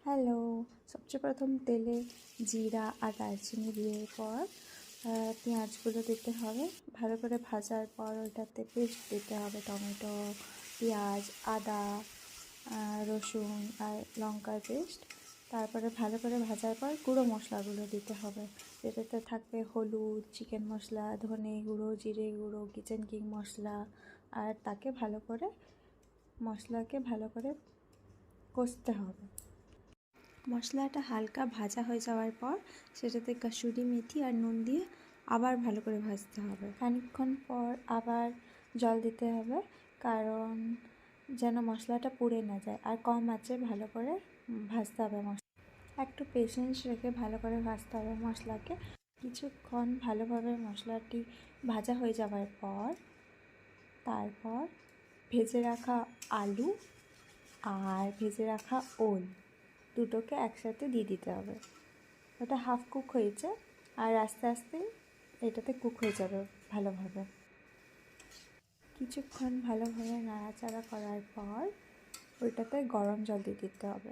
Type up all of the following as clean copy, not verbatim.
Hello. সবচেয়ে প্রথম তেলে জিরা আর দারচিনি দিয়ে পর পেঁয়াজগুলো দিতে হবে। ভালো করে ভাজার পর ওইটাতে পেস্ট দিতে হবে, টমেটো, পেঁয়াজ, আদা, রসুন আর লঙ্কার পেস্ট। তারপরে ভালো করে ভাজার পর গুঁড়ো মশলাগুলো দিতে হবে, যেটাতে থাকবে হলুদ, চিকেন মশলা, ধনে গুঁড়ো, জিরে গুঁড়ো, কিচেন কিং মশলা। আর তাকে মশলাকে ভালো করে কষতে হবে। মশলাটা হালকা ভাজা হয়ে যাওয়ার পর সেটাতে কাসুরি মেথি আর নুন দিয়ে আবার ভালো করে ভাজতে হবে। খানিকক্ষণ পর আবার জল দিতে হবে, কারণ যেন মশলাটা পুড়ে না যায়। আর কম আঁচে ভালো করে ভাজতে হবে মশলা। একটু পেশেন্স রেখে ভালো করে ভাজতে হবে মশলাকে। কিছুক্ষণ ভালোভাবে মশলাটি ভাজা হয়ে যাওয়ার পর তারপর ভেজে রাখা আলু আর ভেজে রাখা ওল দুটোকে একসাথে দিয়ে দিতে হবে। ওটা হাফ কুক হয়েছে আর আস্তে আস্তে এটাতে কুক হয়ে যাবে ভালোভাবে। কিছুক্ষণ ভালোভাবে নাড়াচাড়া করার পর ওইটাতে গরম জল দিয়ে দিতে হবে।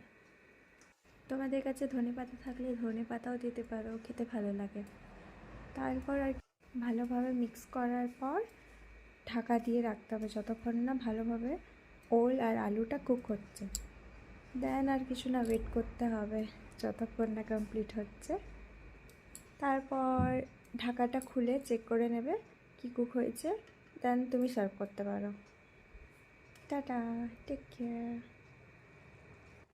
তোমাদের কাছে ধনেপাতা থাকলে ধনেপাতাও দিতে পারো, খেতে ভালো লাগে। তারপর আর ভালোভাবে মিক্স করার পর ঢাকা দিয়ে রাখতে হবে যতক্ষণ না ভালোভাবে ওল আর আলুটা কুক হচ্ছে। দেন আর কিছু না, ওয়েট করতে হবে যতক্ষণ না কমপ্লিট হচ্ছে। তারপর ঢাকাটা খুলে চেক করে নেবে কি কুক হয়েছে, দেন তুমি সার্ভ করতে পারো। Ta-ta, take care.